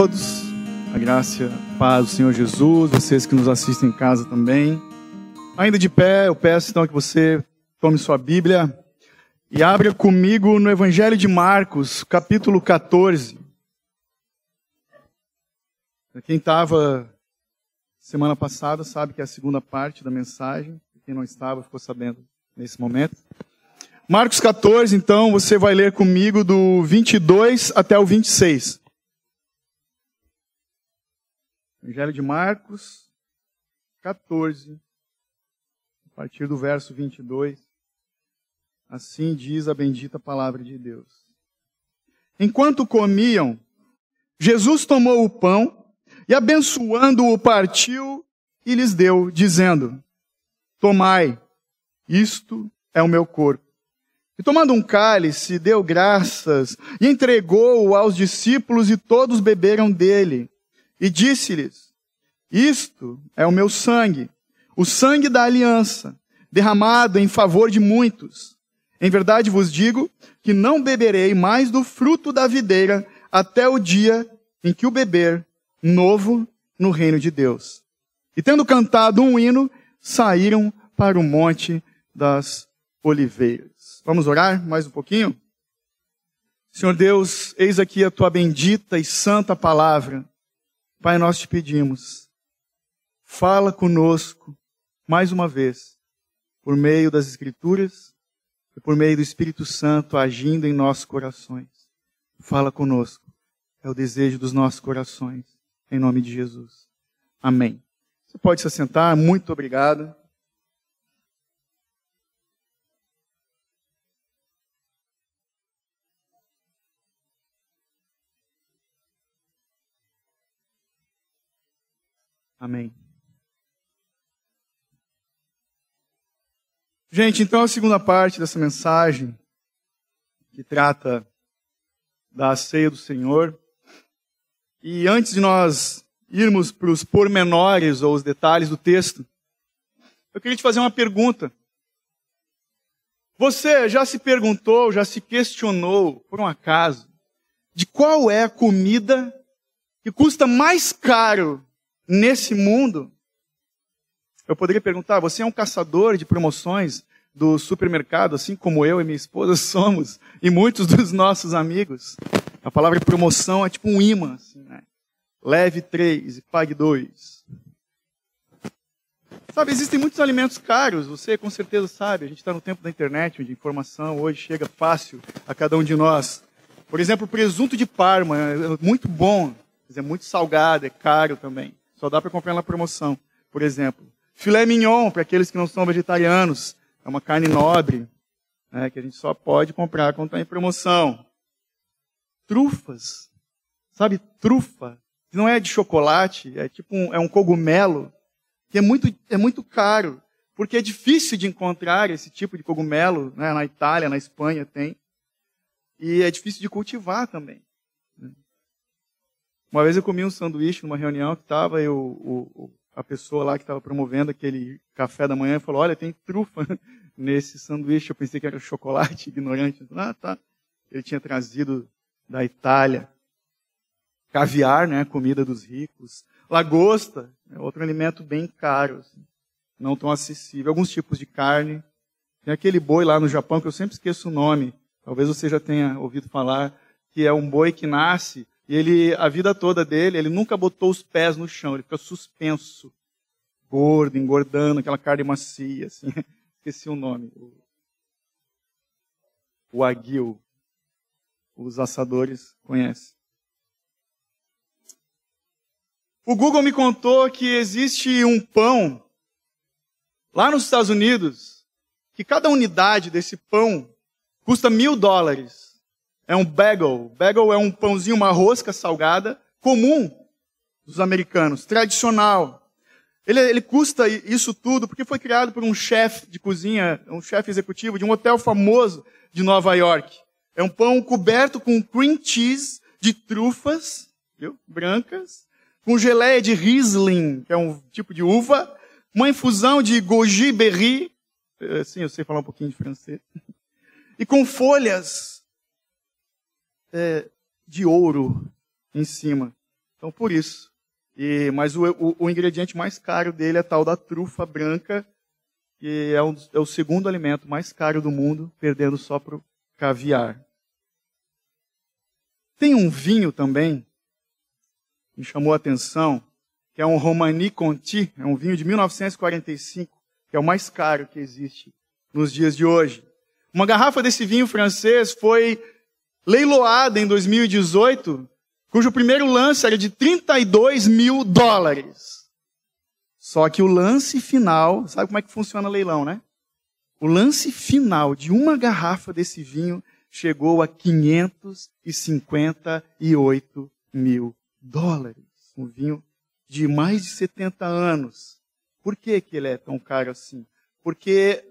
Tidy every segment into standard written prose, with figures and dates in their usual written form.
Todos, a graça e a paz do Senhor Jesus, vocês que nos assistem em casa também. Ainda de pé, eu peço então que você tome sua Bíblia e abra comigo no Evangelho de Marcos, capítulo 14. Quem estava semana passada sabe que é a segunda parte da mensagem. Quem não estava ficou sabendo nesse momento. Marcos 14, então, você vai ler comigo do 22 até o 26. Evangelho de Marcos 14, a partir do verso 22. Assim diz a bendita palavra de Deus. Enquanto comiam, Jesus tomou o pão e, abençoando-o, partiu e lhes deu, dizendo: tomai, isto é o meu corpo. E tomando um cálice, deu graças e entregou-o aos discípulos, e todos beberam dele. E disse-lhes: isto é o meu sangue, o sangue da aliança, derramado em favor de muitos. Em verdade vos digo que não beberei mais do fruto da videira até o dia em que o beber novo no reino de Deus. E tendo cantado um hino, saíram para o Monte das Oliveiras. Vamos orar mais um pouquinho? Senhor Deus, eis aqui a tua bendita e santa palavra. Pai, nós te pedimos, fala conosco mais uma vez, por meio das Escrituras e por meio do Espírito Santo agindo em nossos corações. Fala conosco, é o desejo dos nossos corações, em nome de Jesus. Amém. Você pode se assentar, muito obrigado. Amém. Gente, então a segunda parte dessa mensagem, que trata da ceia do Senhor. E antes de nós irmos para os pormenores ou os detalhes do texto, eu queria te fazer uma pergunta. Você já se perguntou, já se questionou, por um acaso, de qual é a comida que custa mais caro nesse mundo? Eu poderia perguntar: você é um caçador de promoções do supermercado, assim como eu e minha esposa somos, e muitos dos nossos amigos? A palavra promoção é tipo um imã, assim, né? Leve 3 e pague 2. Sabe, existem muitos alimentos caros, você com certeza sabe. A gente está no tempo da internet, onde a informação hoje chega fácil a cada um de nós. Por exemplo, o presunto de Parma é muito bom, mas é muito salgado, é caro também. Só dá para comprar na promoção, por exemplo. Filé mignon, para aqueles que não são vegetarianos, é uma carne nobre, né, que a gente só pode comprar quando está em promoção. Trufas, sabe, trufa, que não é de chocolate, é tipo um cogumelo, que é muito caro, porque é difícil de encontrar esse tipo de cogumelo, né, na Itália, na Espanha tem, e é difícil de cultivar também. Uma vez eu comi um sanduíche numa reunião que estava, a pessoa lá que estava promovendo aquele café da manhã falou: olha, tem trufa nesse sanduíche. Eu pensei que era chocolate, ignorante. Ah, tá. Ele tinha trazido da Itália. Caviar, né, comida dos ricos. Lagosta, é outro alimento bem caro, assim, não tão acessível. Alguns tipos de carne. Tem aquele boi lá no Japão, que eu sempre esqueço o nome. Talvez você já tenha ouvido falar, que é um boi que nasce. E ele, a vida toda dele, ele nunca botou os pés no chão, ele fica suspenso, gordo, engordando, aquela carne macia, assim. Esqueci o nome. O aguil. Os assadores conhecem. O Google me contou que existe um pão lá nos Estados Unidos, que cada unidade desse pão custa $1.000. É um bagel. Bagel é um pãozinho, uma rosca salgada, comum dos americanos, tradicional. Ele custa isso tudo porque foi criado por um chefe de cozinha, um chefe executivo de um hotel famoso de Nova York. É um pão coberto com cream cheese de trufas, viu? Brancas, com geleia de Riesling, que é um tipo de uva, uma infusão de goji berry, sim, eu sei falar um pouquinho de francês, e com folhas de ouro em cima. Então, por isso. Mas o ingrediente mais caro dele é a tal da trufa branca, que é o segundo alimento mais caro do mundo, perdendo só para o caviar. Tem um vinho também, que me chamou a atenção, que é um Romanée Conti, é um vinho de 1945, que é o mais caro que existe nos dias de hoje. Uma garrafa desse vinho francês foi leiloada em 2018, cujo primeiro lance era de $32 mil. Só que o lance final, sabe como é que funciona leilão, né? O lance final de uma garrafa desse vinho chegou a $558 mil. Um vinho de mais de 70 anos. Por que ele é tão caro assim? Porque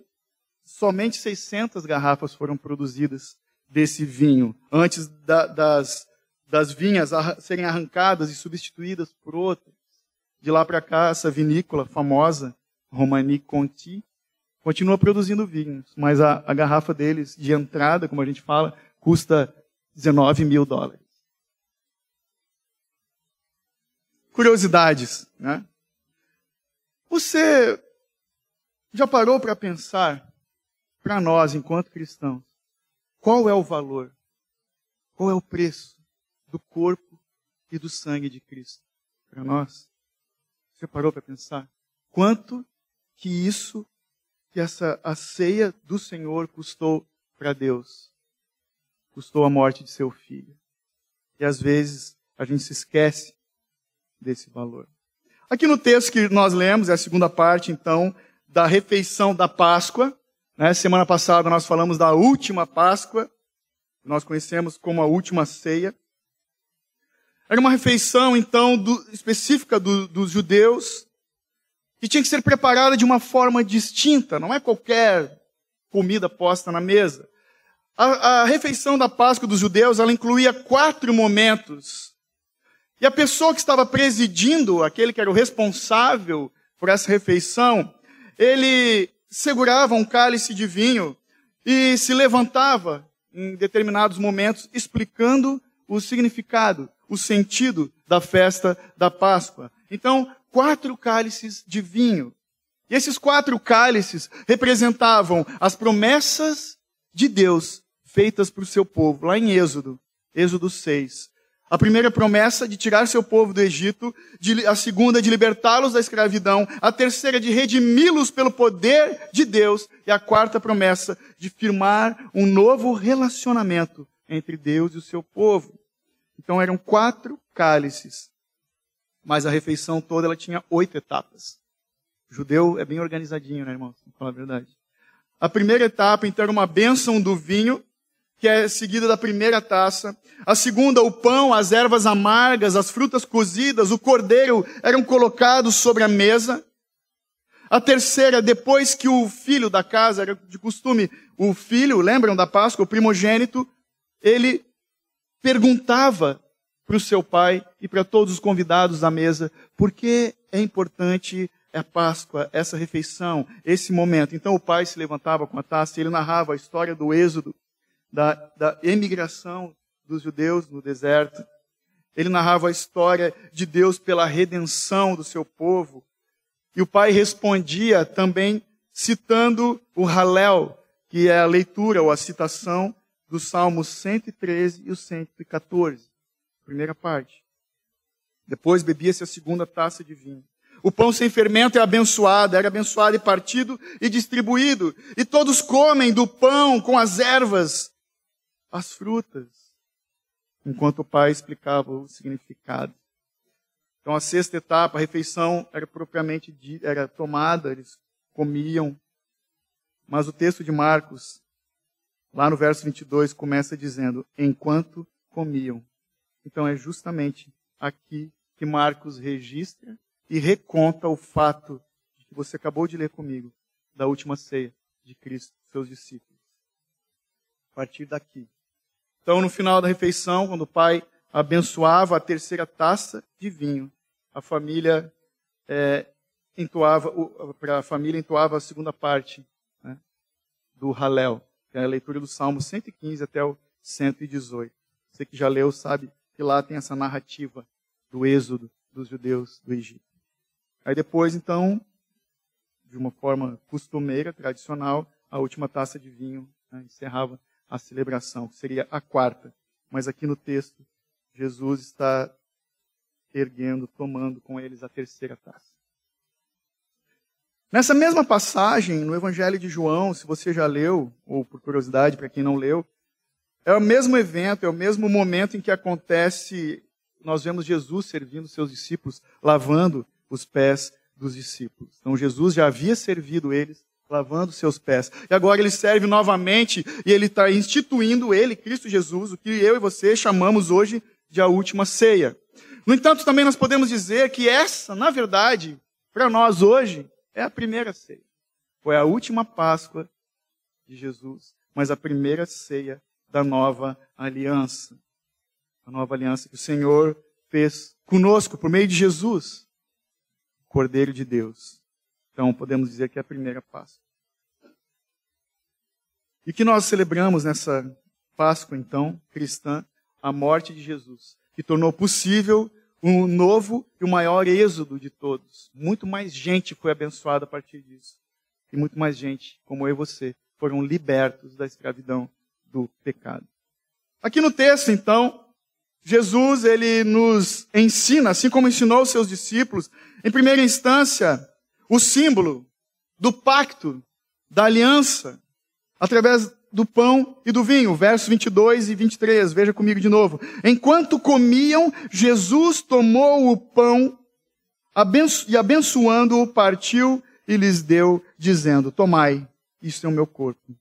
somente 600 garrafas foram produzidas desse vinho, antes das vinhas serem arrancadas e substituídas por outras. De lá para cá, essa vinícola famosa, Romanée Conti, continua produzindo vinhos, mas a garrafa deles, de entrada, como a gente fala, custa $19 mil. Curiosidades, né? Você já parou para pensar, para nós, enquanto cristãos, qual é o valor, qual é o preço do corpo e do sangue de Cristo para nós? Você parou para pensar? Quanto que a ceia do Senhor custou para Deus? Custou a morte de seu filho. E às vezes a gente se esquece desse valor. Aqui no texto que nós lemos, é a segunda parte, então, da refeição da Páscoa. Né? Semana passada nós falamos da última Páscoa, que nós conhecemos como a última ceia. Era uma refeição, então, específica dos judeus, que tinha que ser preparada de uma forma distinta, não é qualquer comida posta na mesa. A refeição da Páscoa dos judeus, ela incluía 4 momentos. E a pessoa que estava presidindo, aquele que era o responsável por essa refeição, ele segurava um cálice de vinho e se levantava em determinados momentos explicando o significado, o sentido da festa da Páscoa. Então, 4 cálices de vinho. E esses 4 cálices representavam as promessas de Deus feitas para o seu povo, lá em Êxodo 6. A primeira promessa de tirar seu povo do Egito, a segunda de libertá-los da escravidão, a terceira de redimi-los pelo poder de Deus, e a quarta promessa de firmar um novo relacionamento entre Deus e o seu povo. Então eram 4 cálices, mas a refeição toda ela tinha 8 etapas. O judeu é bem organizadinho, né, irmão? Vamos falar a verdade. A primeira etapa, então, era uma bênção do vinho, que é seguida da primeira taça. A segunda, o pão, as ervas amargas, as frutas cozidas, o cordeiro eram colocados sobre a mesa. A terceira, depois que o filho da casa, era de costume, o filho, lembram da Páscoa, o primogênito, ele perguntava para o seu pai e para todos os convidados da mesa por que é importante a Páscoa, essa refeição, esse momento. Então o pai se levantava com a taça e ele narrava a história do êxodo, da emigração dos judeus no deserto. Ele narrava a história de Deus pela redenção do seu povo. E o pai respondia também citando o Halel, que é a leitura ou a citação dos Salmos 113 e o 114. Primeira parte. Depois bebia-se a segunda taça de vinho. O pão sem fermento é abençoado, era abençoado e partido e distribuído. E todos comem do pão com as ervas, as frutas, enquanto o pai explicava o significado. Então a sexta etapa, a refeição era tomada, eles comiam. Mas o texto de Marcos, lá no verso 22, começa dizendo, enquanto comiam. Então é justamente aqui que Marcos registra e reconta o fato que você acabou de ler comigo, da última ceia de Cristo, seus discípulos. A partir daqui. Então, no final da refeição, quando o pai abençoava a terceira taça de vinho, a família entoava a segunda parte, né, do Halel, que é a leitura do Salmo 115 até o 118. Você que já leu sabe que lá tem essa narrativa do êxodo dos judeus do Egito. Aí depois, então, de uma forma costumeira, tradicional, a última taça de vinho, né, encerrava a celebração, que seria a quarta. Mas aqui no texto, Jesus está erguendo, tomando com eles a terceira taça. Nessa mesma passagem, no Evangelho de João, se você já leu, ou por curiosidade, para quem não leu, é o mesmo evento, é o mesmo momento em que acontece, nós vemos Jesus servindo seus discípulos, lavando os pés dos discípulos. Então Jesus já havia servido eles, lavando seus pés. E agora ele serve novamente, e ele está instituindo ele, Cristo Jesus, o que eu e você chamamos hoje de a última ceia. No entanto, também nós podemos dizer que essa, na verdade, para nós hoje, é a primeira ceia. Foi a última Páscoa de Jesus, mas a primeira ceia da nova aliança. A nova aliança que o Senhor fez conosco por meio de Jesus, o Cordeiro de Deus. Então, podemos dizer que é a primeira Páscoa. E que nós celebramos nessa Páscoa, então, cristã, a morte de Jesus, que tornou possível um novo e o maior êxodo de todos. Muito mais gente foi abençoada a partir disso. E muito mais gente, como eu e você, foram libertos da escravidão do pecado. Aqui no texto, então, Jesus, ele nos ensina, assim como ensinou os seus discípulos, em primeira instância, o símbolo do pacto, da aliança, através do pão e do vinho. Versos 22 e 23, veja comigo de novo. Enquanto comiam, Jesus tomou o pão e abençoando-o, partiu e lhes deu, dizendo, tomai, isto é o meu corpo.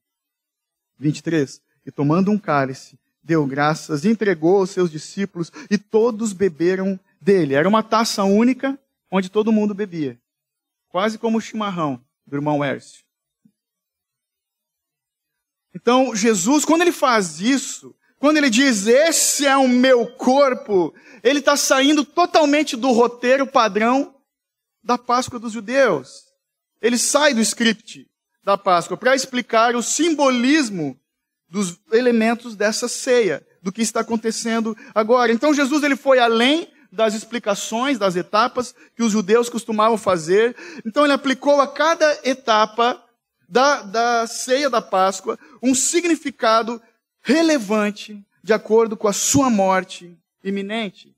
23, e tomando um cálice, deu graças, entregou aos seus discípulos e todos beberam dele. Era uma taça única, onde todo mundo bebia. Quase como o chimarrão do irmão Hércio. Então, Jesus, quando ele faz isso, quando ele diz, esse é o meu corpo, ele está saindo totalmente do roteiro padrão da Páscoa dos judeus. Ele sai do script da Páscoa para explicar o simbolismo dos elementos dessa ceia, do que está acontecendo agora. Então, Jesus ele foi além das explicações, das etapas que os judeus costumavam fazer. Então, ele aplicou a cada etapa da ceia da Páscoa um significado relevante de acordo com a sua morte iminente.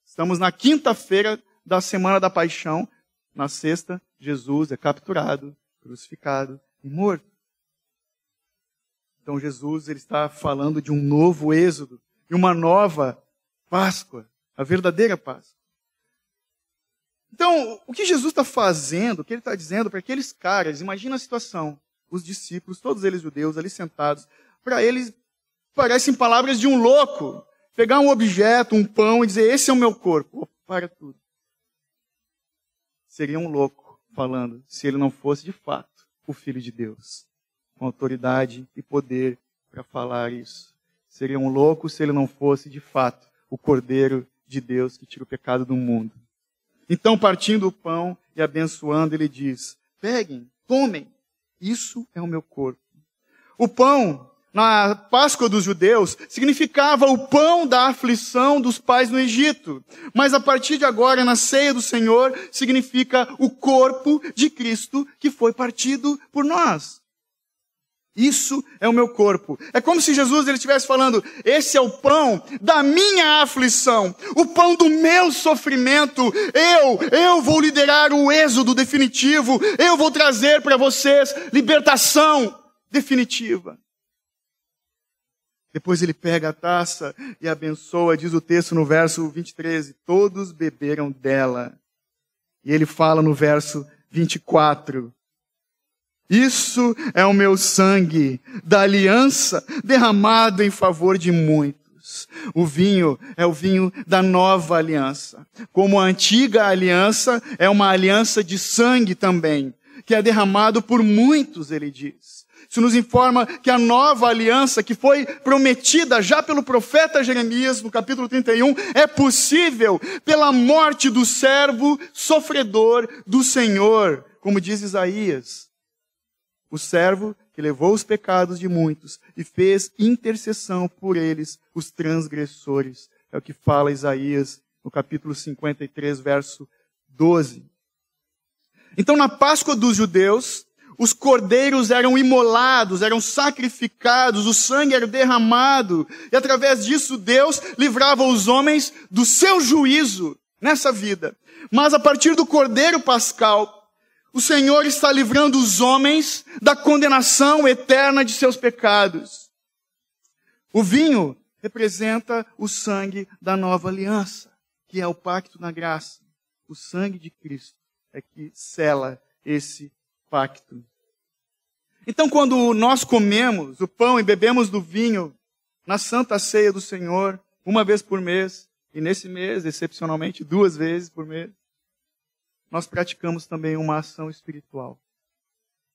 Estamos na quinta-feira da Semana da Paixão. Na sexta, Jesus é capturado, crucificado e morto. Então Jesus ele está falando de um novo êxodo e uma nova Páscoa, a verdadeira Páscoa. Então, o que Jesus está fazendo, o que ele está dizendo para aqueles caras, imagina a situação, os discípulos, todos eles judeus, ali sentados, para eles parecem palavras de um louco, pegar um objeto, um pão e dizer, esse é o meu corpo, para tudo. Seria um louco falando, se ele não fosse de fato o Filho de Deus, com autoridade e poder para falar isso. Seria um louco se ele não fosse de fato o Cordeiro de Deus que tira o pecado do mundo. Então, partindo o pão e abençoando, ele diz, peguem, tomem, isso é o meu corpo. O pão, na Páscoa dos judeus, significava o pão da aflição dos pais no Egito. Mas a partir de agora, na ceia do Senhor, significa o corpo de Cristo que foi partido por nós. Isso é o meu corpo. É como se Jesus ele estivesse falando, esse é o pão da minha aflição, o pão do meu sofrimento. Eu vou liderar o êxodo definitivo. Eu vou trazer para vocês libertação definitiva. Depois ele pega a taça e abençoa, diz o texto no verso 23, todos beberam dela. E ele fala no verso 24, isso é o meu sangue da aliança derramado em favor de muitos. O vinho é o vinho da nova aliança. Como a antiga aliança é uma aliança de sangue também, que é derramado por muitos, ele diz. Isso nos informa que a nova aliança que foi prometida já pelo profeta Jeremias, no capítulo 31, é possível pela morte do servo sofredor do Senhor, como diz Isaías. O servo que levou os pecados de muitos e fez intercessão por eles, os transgressores. É o que fala Isaías no capítulo 53, verso 12. Então, na Páscoa dos judeus, os cordeiros eram imolados, eram sacrificados, o sangue era derramado, e através disso Deus livrava os homens do seu juízo nessa vida. Mas a partir do cordeiro pascal, o Senhor está livrando os homens da condenação eterna de seus pecados. O vinho representa o sangue da nova aliança, que é o pacto na graça. O sangue de Cristo é que sela esse pacto. Então, quando nós comemos o pão e bebemos do vinho na Santa Ceia do Senhor, uma vez por mês, e nesse mês, excepcionalmente, 2 vezes por mês, nós praticamos também uma ação espiritual.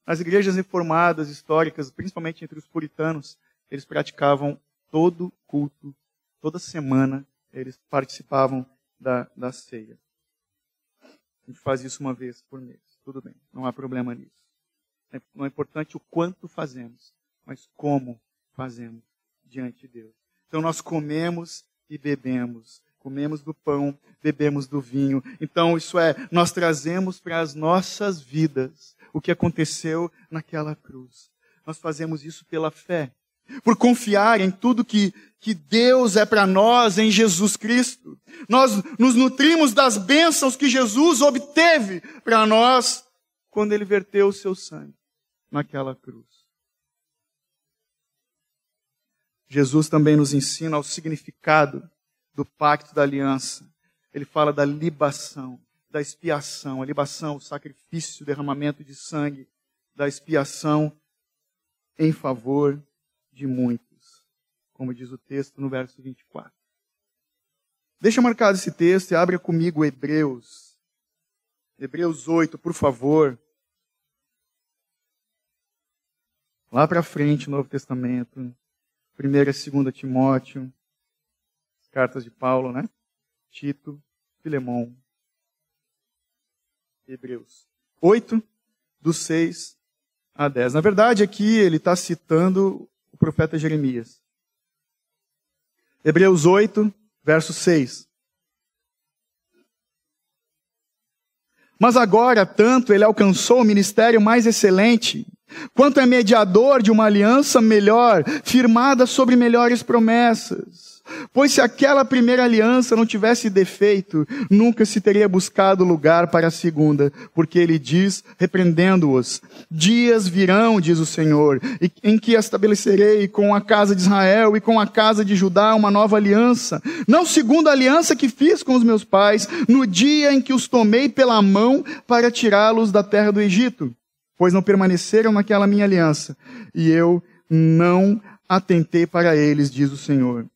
Nas igrejas reformadas, históricas, principalmente entre os puritanos, eles praticavam todo culto, toda semana, eles participavam da ceia. A gente faz isso uma vez por mês. Tudo bem, não há problema nisso. Não é importante o quanto fazemos, mas como fazemos diante de Deus. Então nós comemos e bebemos. Comemos do pão, bebemos do vinho. Então isso é, nós trazemos para as nossas vidas o que aconteceu naquela cruz. Nós fazemos isso pela fé. Por confiar em tudo que Deus é para nós em Jesus Cristo. Nós nos nutrimos das bênçãos que Jesus obteve para nós quando Ele verteu o seu sangue naquela cruz. Jesus também nos ensina o significado do pacto da aliança. Ele fala da libação, da expiação. A libação, o sacrifício, o derramamento de sangue, da expiação em favor de muitos, como diz o texto no verso 24. Deixa marcado esse texto e abra comigo Hebreus 8, por favor. Lá para frente, Novo Testamento, 1 e 2 Timóteo, cartas de Paulo, né? Tito, Filemão, Hebreus 8, do 6 a 10. Na verdade, aqui ele está citando o profeta Jeremias. Hebreus 8, verso 6. Mas agora, tanto ele alcançou o ministério mais excelente, quanto é mediador de uma aliança melhor, firmada sobre melhores promessas. Pois se aquela primeira aliança não tivesse defeito, nunca se teria buscado lugar para a segunda, porque ele diz, repreendendo-os, dias virão, diz o Senhor, em que estabelecerei com a casa de Israel e com a casa de Judá uma nova aliança, não segundo a aliança que fiz com os meus pais, no dia em que os tomei pela mão para tirá-los da terra do Egito. Pois não permaneceram naquela minha aliança, e eu não atentei para eles, diz o Senhor.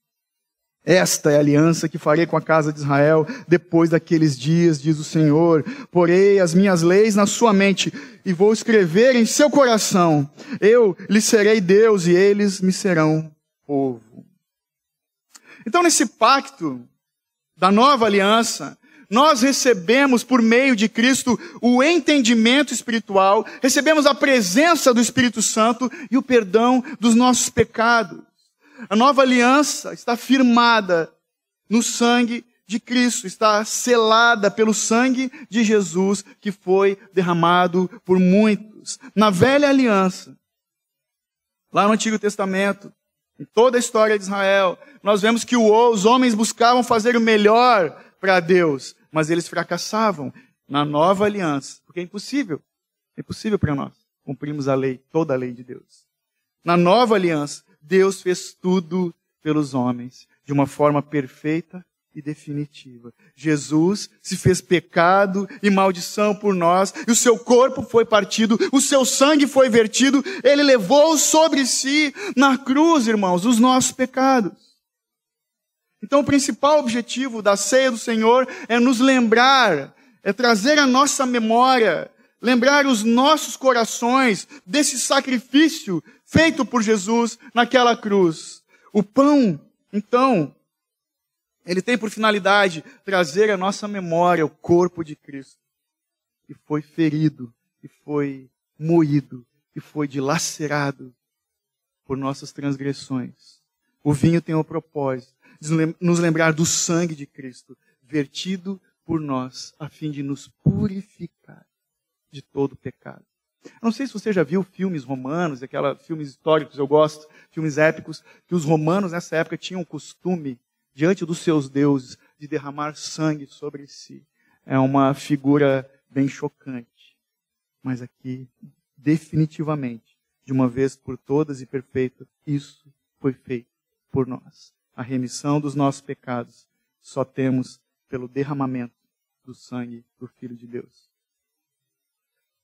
Esta é a aliança que farei com a casa de Israel depois daqueles dias, diz o Senhor. Porei as minhas leis na sua mente e vou escrever em seu coração. Eu lhes serei Deus e eles me serão povo. Então, nesse pacto da nova aliança, nós recebemos, por meio de Cristo, o entendimento espiritual, recebemos a presença do Espírito Santo e o perdão dos nossos pecados. A nova aliança está firmada no sangue de Cristo, está selada pelo sangue de Jesus, que foi derramado por muitos. Na velha aliança, lá no Antigo Testamento, em toda a história de Israel, nós vemos que os homens buscavam fazer o melhor para Deus, mas eles fracassavam. Na nova aliança, porque é impossível para nós cumprirmos a lei, toda a lei de Deus. Na nova aliança, Deus fez tudo pelos homens, de uma forma perfeita e definitiva. Jesus se fez pecado e maldição por nós, e o seu corpo foi partido, o seu sangue foi vertido, ele levou sobre si, na cruz, irmãos, os nossos pecados. Então o principal objetivo da ceia do Senhor é nos lembrar, é trazer à nossa memória, lembrar os nossos corações desse sacrifício feito por Jesus naquela cruz. O pão, então, ele tem por finalidade trazer à nossa memória o corpo de Cristo, que foi ferido, que foi moído, que foi dilacerado por nossas transgressões. O vinho tem o propósito de nos lembrar do sangue de Cristo, vertido por nós, a fim de nos purificar de todo pecado. Eu não sei se você já viu filmes romanos, filmes históricos, eu gosto, filmes épicos, que os romanos nessa época tinham o costume, diante dos seus deuses, de derramar sangue sobre si. É uma figura bem chocante. Mas aqui, definitivamente, de uma vez por todas e perfeita, isso foi feito por nós. A remissão dos nossos pecados só temos pelo derramamento do sangue do Filho de Deus.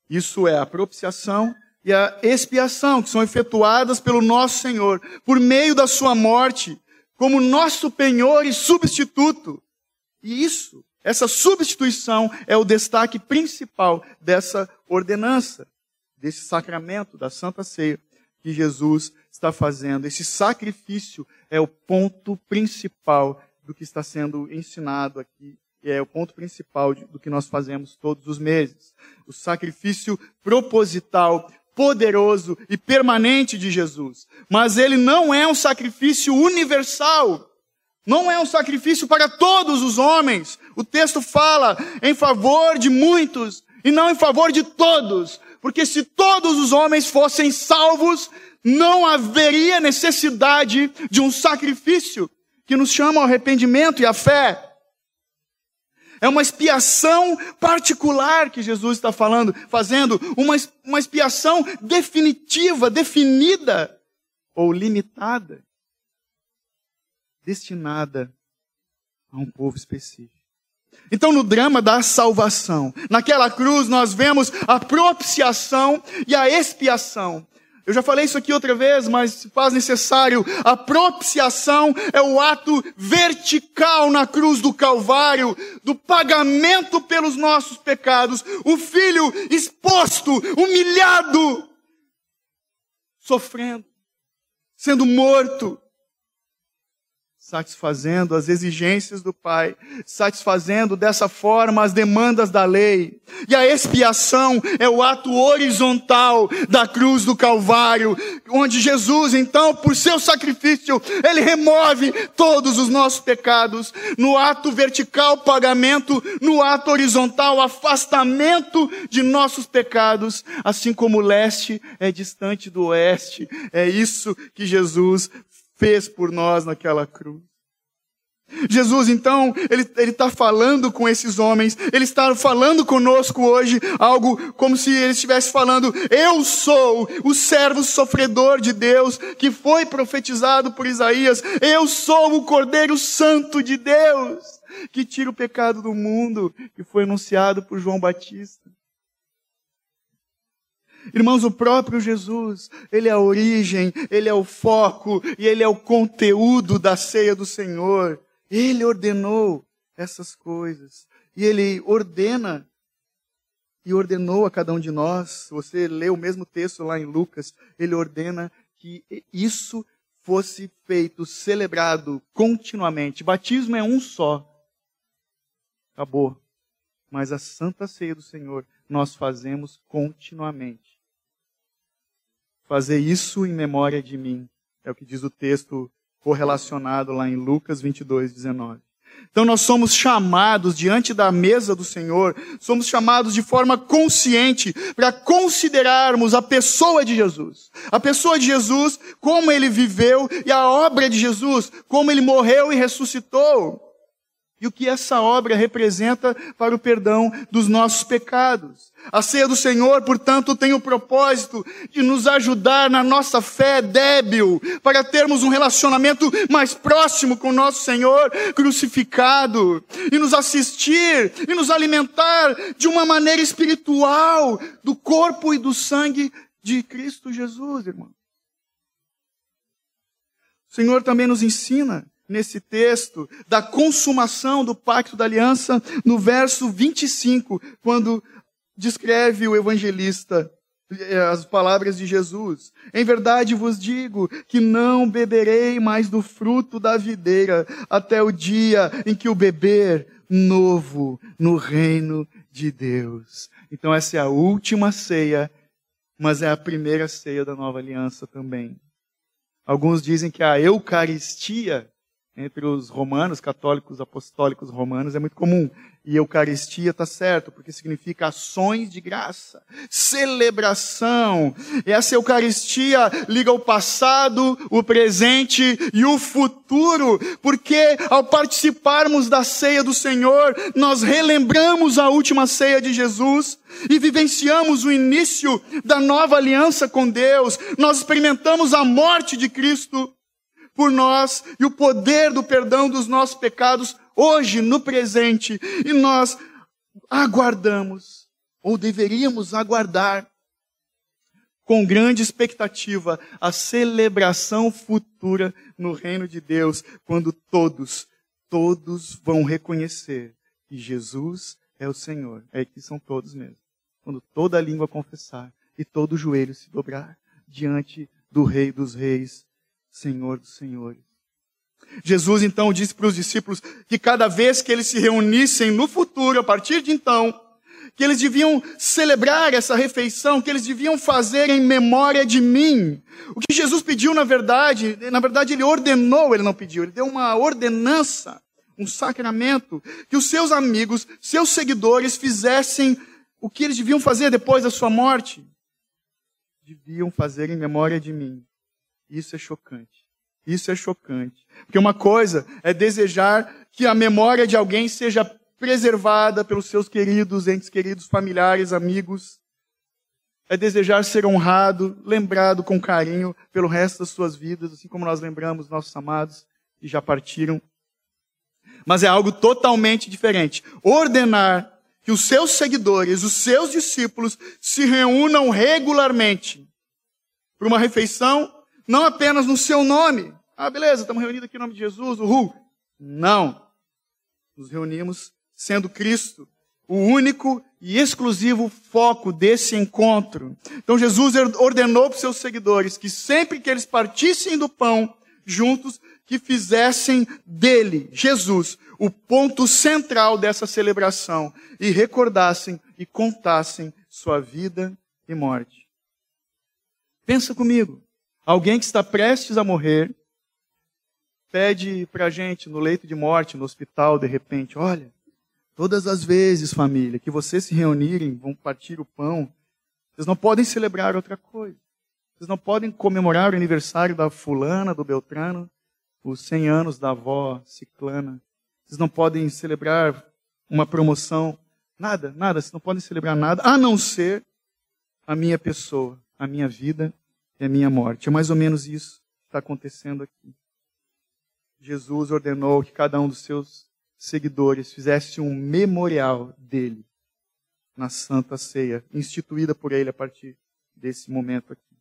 Isso é a propiciação e a expiação, que são efetuadas pelo nosso Senhor, por meio da sua morte, como nosso penhor e substituto. E essa substituição é o destaque principal dessa ordenança, desse sacramento da Santa Ceia que Jesus está fazendo. Esse sacrifício é o ponto principal do que está sendo ensinado aqui. E é o ponto principal do que nós fazemos todos os meses. O sacrifício proposital, poderoso e permanente de Jesus. Mas ele não é um sacrifício universal. Não é um sacrifício para todos os homens. O texto fala em favor de muitos e não em favor de todos. Porque se todos os homens fossem salvos, não haveria necessidade de um sacrifício que nos chama ao arrependimento e à fé. É uma expiação particular que Jesus está fazendo, uma expiação definitiva, definida ou limitada, destinada a um povo específico. Então, no drama da salvação, naquela cruz nós vemos a propiciação e a expiação. Eu já falei isso aqui outra vez, mas se faz necessário. A propiciação é o ato vertical na cruz do Calvário, do pagamento pelos nossos pecados. O Filho exposto, humilhado, sofrendo, sendo morto, satisfazendo as exigências do Pai, satisfazendo dessa forma as demandas da lei. E a expiação é o ato horizontal da cruz do Calvário, onde Jesus, então, por seu sacrifício, ele remove todos os nossos pecados. No ato vertical, pagamento; no ato horizontal, afastamento de nossos pecados, assim como o leste é distante do oeste. É isso que Jesus fez por nós naquela cruz. Jesus, então, ele está falando com esses homens, ele está falando conosco hoje, algo como se ele estivesse falando: eu sou o servo sofredor de Deus, que foi profetizado por Isaías. Eu sou o Cordeiro Santo de Deus, que tira o pecado do mundo, que foi anunciado por João Batista. Irmãos, o próprio Jesus, ele é a origem, ele é o foco e ele é o conteúdo da ceia do Senhor. Ele ordenou essas coisas. E ele ordena e ordenou a cada um de nós. Se você lê o mesmo texto lá em Lucas, ele ordena que isso fosse feito, celebrado continuamente. Batismo é um só. Acabou. Mas a Santa Ceia do Senhor nós fazemos continuamente. Fazer isso em memória de mim, é o que diz o texto correlacionado lá em Lucas 22:19. Então nós somos chamados diante da mesa do Senhor, somos chamados de forma consciente para considerarmos a pessoa de Jesus. A pessoa de Jesus, como ele viveu, e a obra de Jesus, como ele morreu e ressuscitou. E o que essa obra representa para o perdão dos nossos pecados. A ceia do Senhor, portanto, tem o propósito de nos ajudar na nossa fé débil, para termos um relacionamento mais próximo com o nosso Senhor crucificado, e nos assistir e nos alimentar de uma maneira espiritual do corpo e do sangue de Cristo Jesus, irmão. O Senhor também nos ensina nesse texto da consumação do pacto da aliança, no verso 25, quando descreve o evangelista as palavras de Jesus. Em verdade vos digo que não beberei mais do fruto da videira até o dia em que o beber novo no reino de Deus. Então essa é a última ceia, mas é a primeira ceia da nova aliança também. Alguns dizem que a Eucaristia Entre os romanos, católicos, apostólicos romanos, é muito comum. E Eucaristia está certo, porque significa ações de graça, celebração. E essa Eucaristia liga o passado, o presente e o futuro, porque ao participarmos da ceia do Senhor, nós relembramos a última ceia de Jesus e vivenciamos o início da nova aliança com Deus. Nós experimentamos a morte de Cristo por nós e o poder do perdão dos nossos pecados hoje, no presente. E nós aguardamos, ou deveríamos aguardar, com grande expectativa, a celebração futura no reino de Deus, quando todos vão reconhecer que Jesus é o Senhor. É que são todos mesmo. Quando toda a língua confessar e todo joelho se dobrar diante do Rei dos Reis, Senhor dos Senhores. Jesus então disse para os discípulos que cada vez que eles se reunissem no futuro, a partir de então, que eles deviam celebrar essa refeição, que eles deviam fazer em memória de mim. O que Jesus pediu, na verdade ele ordenou, ele não pediu, ele deu uma ordenança, um sacramento, que os seus amigos, seus seguidores fizessem o que eles deviam fazer depois da sua morte. Deviam fazer em memória de mim. Isso é chocante. Isso é chocante. Porque uma coisa é desejar que a memória de alguém seja preservada pelos seus queridos, entes queridos, familiares, amigos. É desejar ser honrado, lembrado com carinho pelo resto das suas vidas, assim como nós lembramos nossos amados que já partiram. Mas é algo totalmente diferente. Ordenar que os seus seguidores, os seus discípulos, se reúnam regularmente para uma refeição, não apenas no seu nome. Ah, beleza, estamos reunidos aqui em nome de Jesus, uhul. Não. Nos reunimos sendo Cristo o único e exclusivo foco desse encontro. Então Jesus ordenou para os seus seguidores que sempre que eles partissem do pão juntos, que fizessem dele, Jesus, o ponto central dessa celebração e recordassem e contassem sua vida e morte. Pensa comigo. Alguém que está prestes a morrer, pede para a gente no leito de morte, no hospital, de repente, olha, todas as vezes, família, que vocês se reunirem, vão partir o pão, vocês não podem celebrar outra coisa. Vocês não podem comemorar o aniversário da fulana, do Beltrano, os 100 anos da avó ciclana. Vocês não podem celebrar uma promoção, nada. Vocês não podem celebrar nada, a não ser a minha pessoa, a minha vida e a minha morte. É mais ou menos isso que está acontecendo aqui. Jesus ordenou que cada um dos seus seguidores fizesse um memorial dele na Santa Ceia, instituída por ele a partir desse momento aqui.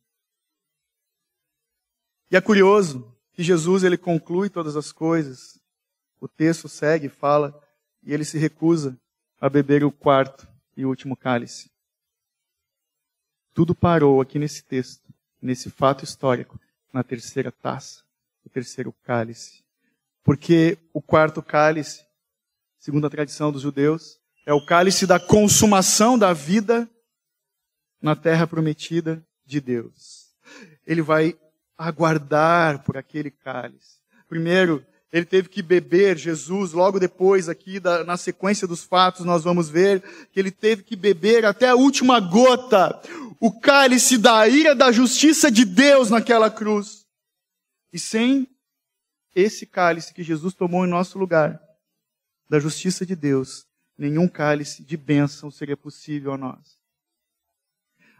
E é curioso que Jesus ele conclui todas as coisas. O texto segue, fala, e ele se recusa a beber o quarto e último cálice. Tudo parou aqui nesse texto, nesse fato histórico, na terceira taça, o terceiro cálice. Porque o quarto cálice, segundo a tradição dos judeus, é o cálice da consumação da vida na terra prometida de Deus. Ele vai aguardar por aquele cálice. Primeiro, ele teve que beber, Jesus, logo depois aqui, na sequência dos fatos, nós vamos ver que ele teve que beber até a última gota, o cálice da ira da justiça de Deus naquela cruz. E sem esse cálice que Jesus tomou em nosso lugar, da justiça de Deus, nenhum cálice de bênção seria possível a nós.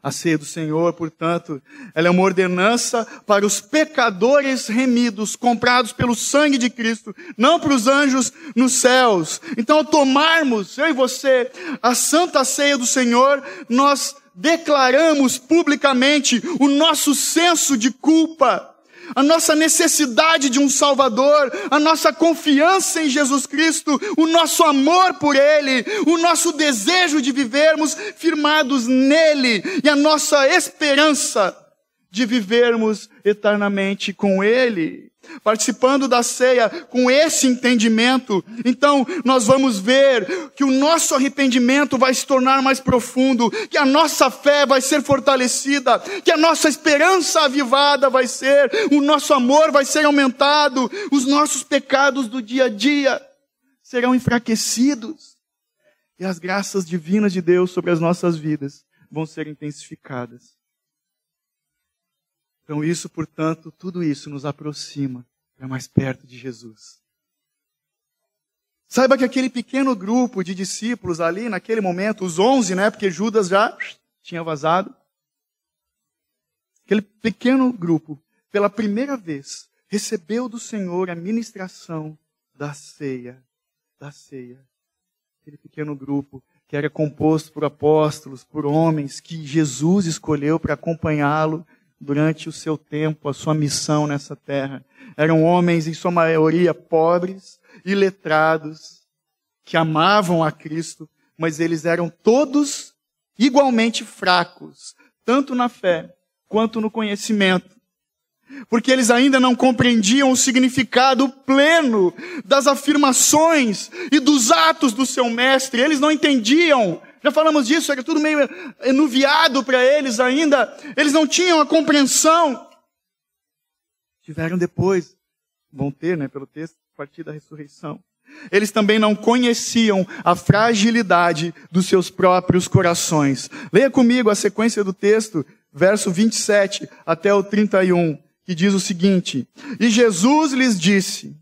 A ceia do Senhor, portanto, ela é uma ordenança para os pecadores remidos, comprados pelo sangue de Cristo, não para os anjos nos céus. Então, ao tomarmos, eu e você, a Santa Ceia do Senhor, nós declaramos publicamente o nosso senso de culpa, a nossa necessidade de um Salvador, a nossa confiança em Jesus Cristo, o nosso amor por Ele, o nosso desejo de vivermos firmados nele e a nossa esperança de vivermos eternamente com Ele. Participando da ceia com esse entendimento, então nós vamos ver que o nosso arrependimento vai se tornar mais profundo, que a nossa fé vai ser fortalecida, que a nossa esperança avivada vai ser, o nosso amor vai ser aumentado, os nossos pecados do dia a dia serão enfraquecidos e as graças divinas de Deus sobre as nossas vidas vão ser intensificadas. Então isso, portanto, tudo isso nos aproxima para mais perto de Jesus. Saiba que aquele pequeno grupo de discípulos ali, naquele momento, os 11, né, porque Judas já tinha vazado. Aquele pequeno grupo, pela primeira vez, recebeu do Senhor a ministração da ceia. Da ceia. Aquele pequeno grupo que era composto por apóstolos, por homens que Jesus escolheu para acompanhá-lo durante o seu tempo, a sua missão nessa terra. Eram homens, em sua maioria, pobres, iletrados, que amavam a Cristo, mas eles eram todos igualmente fracos, tanto na fé quanto no conhecimento. Porque eles ainda não compreendiam o significado pleno das afirmações e dos atos do seu mestre. Eles não entendiam. Já falamos disso, era tudo meio enuviado para eles ainda. Eles não tinham a compreensão. Tiveram depois, vão ter, né, pelo texto, a partir da ressurreição. Eles também não conheciam a fragilidade dos seus próprios corações. Leia comigo a sequência do texto, verso 27 até o 31, que diz o seguinte: E Jesus lhes disse: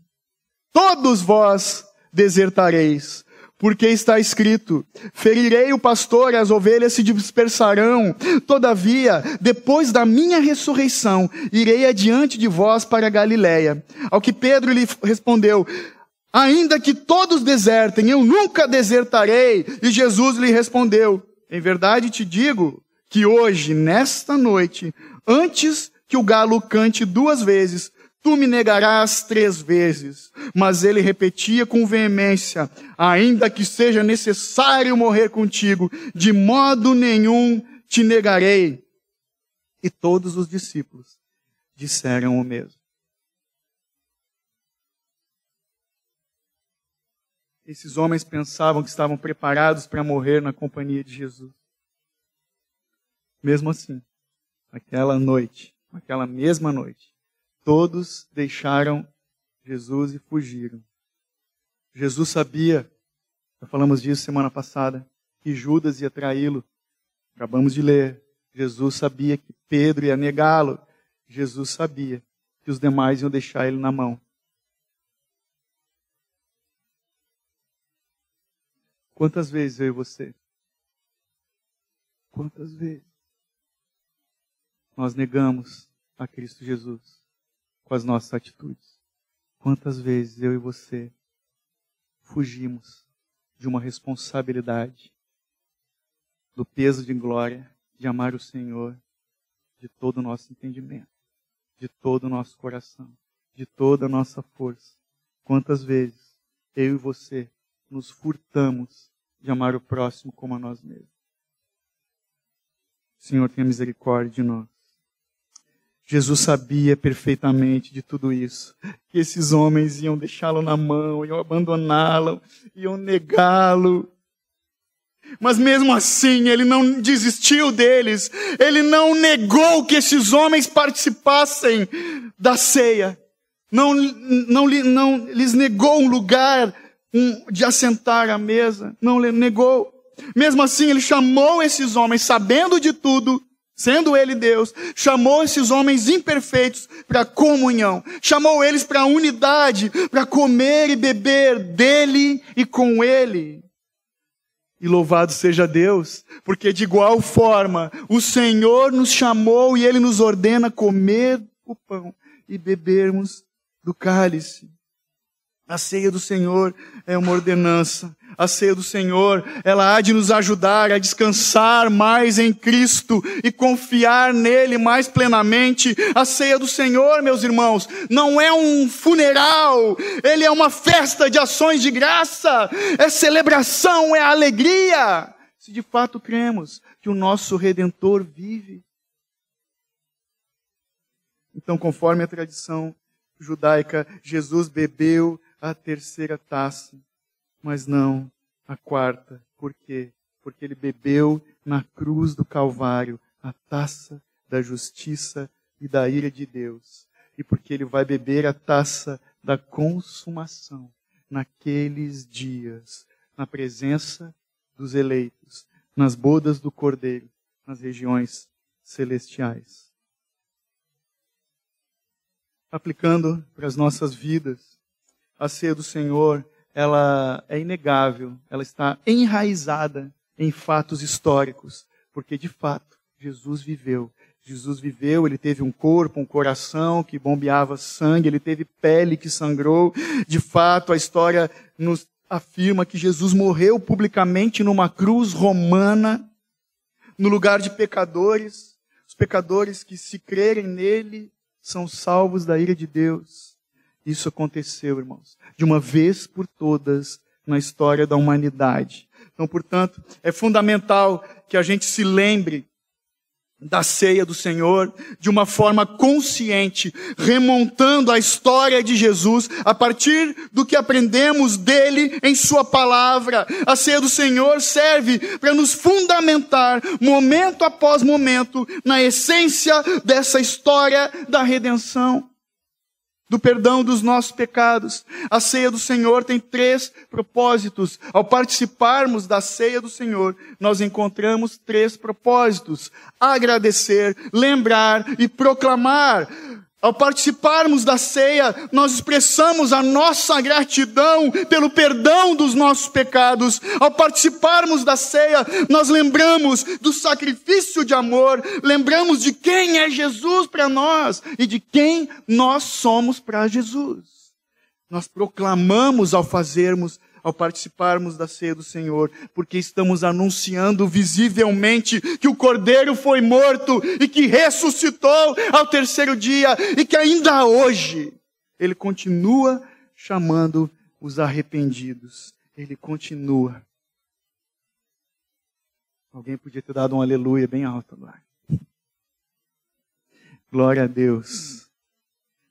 Todos vós desertareis, porque está escrito: ferirei o pastor e as ovelhas se dispersarão. Todavia, depois da minha ressurreição, irei adiante de vós para a Galiléia. Ao que Pedro lhe respondeu: ainda que todos desertem, eu nunca desertarei. E Jesus lhe respondeu: em verdade te digo que hoje, nesta noite, antes que o galo cante 2 vezes, tu me negarás 3 vezes. Mas ele repetia com veemência: ainda que seja necessário morrer contigo, de modo nenhum te negarei. E todos os discípulos disseram o mesmo. Esses homens pensavam que estavam preparados para morrer na companhia de Jesus. Mesmo assim, aquela mesma noite, todos deixaram Jesus e fugiram. Jesus sabia, já falamos disso semana passada, que Judas ia traí-lo. Acabamos de ler. Jesus sabia que Pedro ia negá-lo. Jesus sabia que os demais iam deixar ele na mão. Quantas vezes eu e você? Quantas vezes nós negamos a Cristo Jesus com as nossas atitudes? Quantas vezes eu e você fugimos de uma responsabilidade, do peso de glória, de amar o Senhor, de todo o nosso entendimento, de todo o nosso coração, de toda a nossa força? Quantas vezes eu e você nos furtamos de amar o próximo como a nós mesmos? Senhor, tenha misericórdia de nós. Jesus sabia perfeitamente de tudo isso, que esses homens iam deixá-lo na mão, iam abandoná-lo, iam negá-lo. Mas mesmo assim, ele não desistiu deles, ele não negou que esses homens participassem da ceia, não lhes negou um lugar de assentar à mesa, não negou. Mesmo assim, ele chamou esses homens, sabendo de tudo, sendo ele Deus, chamou esses homens imperfeitos para a comunhão, chamou eles para a unidade, para comer e beber dele e com ele. E louvado seja Deus, porque de igual forma o Senhor nos chamou e ele nos ordena comer o pão e bebermos do cálice. A ceia do Senhor é uma ordenança. A ceia do Senhor, ela há de nos ajudar a descansar mais em Cristo e confiar nele mais plenamente. A ceia do Senhor, meus irmãos, não é um funeral, ele é uma festa de ações de graça, é celebração, é alegria. Se de fato cremos que o nosso Redentor vive. Então, conforme a tradição judaica, Jesus bebeu a terceira taça, mas não a quarta. Por quê? Porque ele bebeu na cruz do Calvário a taça da justiça e da ira de Deus. E porque ele vai beber a taça da consumação naqueles dias, na presença dos eleitos, nas bodas do Cordeiro, nas regiões celestiais. Aplicando para as nossas vidas, a ceia do Senhor, ela é inegável, ela está enraizada em fatos históricos, porque de fato Jesus viveu. Jesus viveu, ele teve um corpo, um coração que bombeava sangue, ele teve pele que sangrou. De fato, a história nos afirma que Jesus morreu publicamente numa cruz romana, no lugar de pecadores. Os pecadores que, se crerem nele, são salvos da ira de Deus. Isso aconteceu, irmãos, de uma vez por todas na história da humanidade. Então, portanto, é fundamental que a gente se lembre da ceia do Senhor de uma forma consciente, remontando a história de Jesus a partir do que aprendemos dele em sua palavra. A ceia do Senhor serve para nos fundamentar, momento após momento, na essência dessa história da redenção, do perdão dos nossos pecados. A ceia do Senhor tem 3 propósitos. Ao participarmos da ceia do Senhor, nós encontramos 3 propósitos: agradecer, lembrar e proclamar. Ao participarmos da ceia, nós expressamos a nossa gratidão pelo perdão dos nossos pecados. Ao participarmos da ceia, nós lembramos do sacrifício de amor, lembramos de quem é Jesus para nós e de quem nós somos para Jesus. Nós proclamamos ao participarmos da ceia do Senhor, porque estamos anunciando visivelmente que o Cordeiro foi morto e que ressuscitou ao 3º dia e que ainda hoje Ele continua chamando os arrependidos. Ele continua. Alguém podia ter dado um aleluia bem alto agora. Glória a Deus.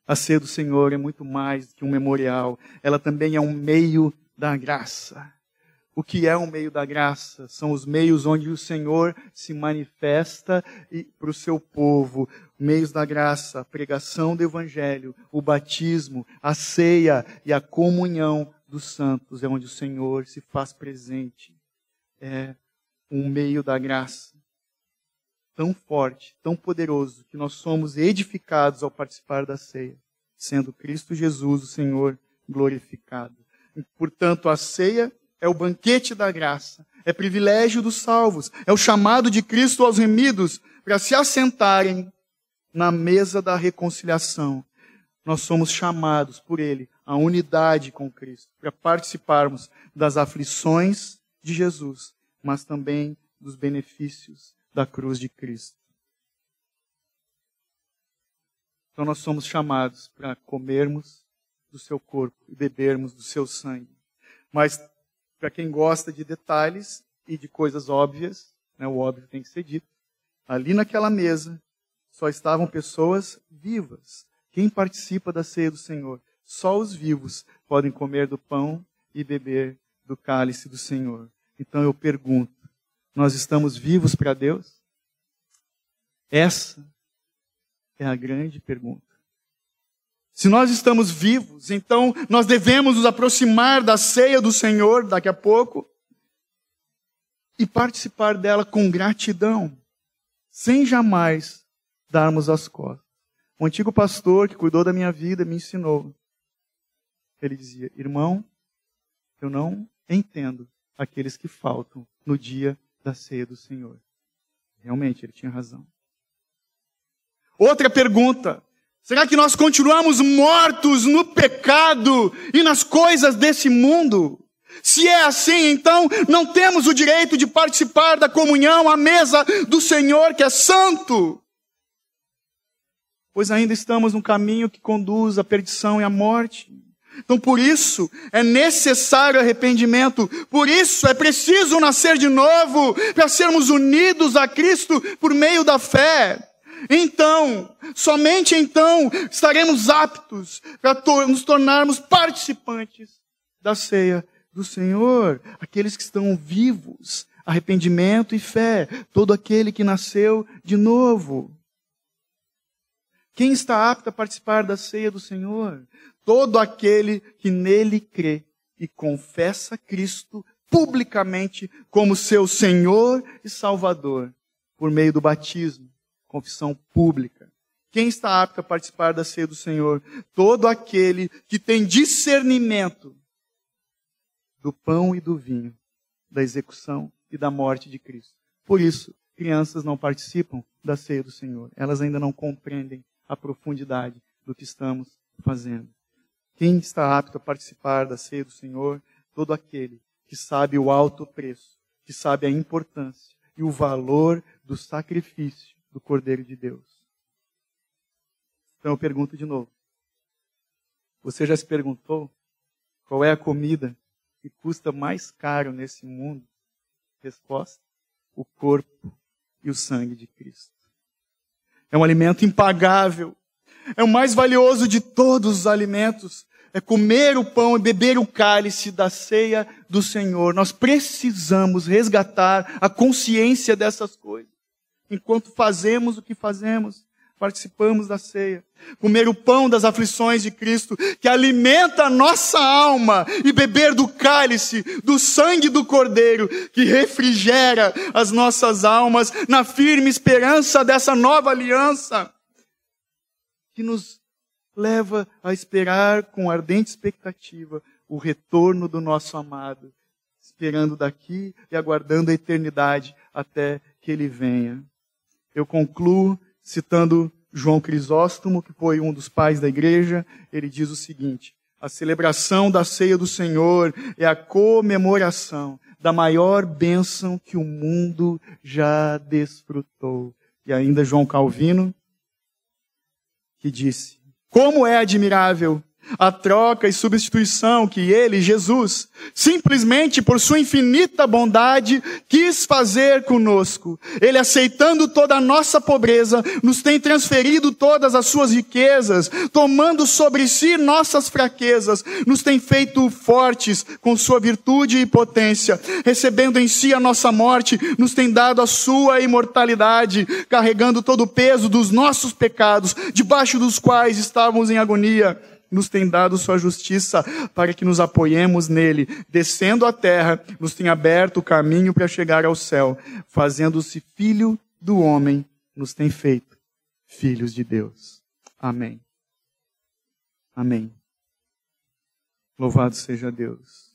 A ceia do Senhor é muito mais que um memorial. Ela também é um meio da graça. O que é um meio da graça? São os meios onde o Senhor se manifesta para o seu povo. Meios da graça, a pregação do Evangelho, o batismo, a ceia e a comunhão dos santos. É onde o Senhor se faz presente. É um meio da graça tão forte, tão poderoso, que nós somos edificados ao participar da ceia, sendo Cristo Jesus, o Senhor, glorificado. Portanto, a ceia é o banquete da graça, é privilégio dos salvos, é o chamado de Cristo aos remidos para se assentarem na mesa da reconciliação. Nós somos chamados por Ele à unidade com Cristo, para participarmos das aflições de Jesus, mas também dos benefícios da cruz de Cristo. Então nós somos chamados para comermos do seu corpo e bebermos do seu sangue. Mas, para quem gosta de detalhes e de coisas óbvias, o óbvio tem que ser dito, ali naquela mesa só estavam pessoas vivas. Quem participa da ceia do Senhor? Só os vivos podem comer do pão e beber do cálice do Senhor. Então eu pergunto, nós estamos vivos para Deus? Essa é a grande pergunta. Se nós estamos vivos, então nós devemos nos aproximar da ceia do Senhor daqui a pouco e participar dela com gratidão, sem jamais darmos as costas. Um antigo pastor que cuidou da minha vida me ensinou. Ele dizia: irmão, eu não entendo aqueles que faltam no dia da ceia do Senhor. Realmente, ele tinha razão. Outra pergunta: será que nós continuamos mortos no pecado e nas coisas desse mundo? Se é assim, então não temos o direito de participar da comunhão à mesa do Senhor, que é santo. Pois ainda estamos num caminho que conduz à perdição e à morte. Então por isso é necessário arrependimento, por isso é preciso nascer de novo, para sermos unidos a Cristo por meio da fé. então, somente então, estaremos aptos para nos tornarmos participantes da ceia do Senhor. Aqueles que estão vivos, arrependimento e fé, todo aquele que nasceu de novo. Quem está apto a participar da ceia do Senhor? Todo aquele que nele crê e confessa Cristo publicamente como seu Senhor e Salvador, por meio do batismo, confissão pública. Quem está apto a participar da ceia do Senhor? Todo aquele que tem discernimento do pão e do vinho, da execução e da morte de Cristo. Por isso, crianças não participam da ceia do Senhor. Elas ainda não compreendem a profundidade do que estamos fazendo. Quem está apto a participar da ceia do Senhor? Todo aquele que sabe o alto preço, que sabe a importância e o valor do sacrifício do Cordeiro de Deus. Então eu pergunto de novo. Você já se perguntou qual é a comida que custa mais caro nesse mundo? Resposta: o corpo e o sangue de Cristo. É um alimento impagável. É o mais valioso de todos os alimentos. É comer o pão e beber o cálice da ceia do Senhor. Nós precisamos resgatar a consciência dessas coisas. Enquanto fazemos o que fazemos, participamos da ceia. Comer o pão das aflições de Cristo, que alimenta a nossa alma, e beber do cálice, do sangue do Cordeiro, que refrigera as nossas almas, na firme esperança dessa nova aliança, que nos leva a esperar com ardente expectativa o retorno do nosso amado, esperando daqui e aguardando a eternidade até que ele venha. Eu concluo citando João Crisóstomo, que foi um dos pais da igreja. Ele diz o seguinte: a celebração da ceia do Senhor é a comemoração da maior bênção que o mundo já desfrutou. E ainda João Calvino, que disse: como é admirável a troca e substituição que ele, Jesus, simplesmente por sua infinita bondade, quis fazer conosco. Ele, aceitando toda a nossa pobreza, nos tem transferido todas as suas riquezas, tomando sobre si nossas fraquezas, nos tem feito fortes com sua virtude e potência, recebendo em si a nossa morte, nos tem dado a sua imortalidade, carregando todo o peso dos nossos pecados, debaixo dos quais estávamos em agonia. Nos tem dado sua justiça para que nos apoiemos nele. Descendo à terra, nos tem aberto o caminho para chegar ao céu. Fazendo-se filho do homem, nos tem feito filhos de Deus. Amém. Amém. Louvado seja Deus.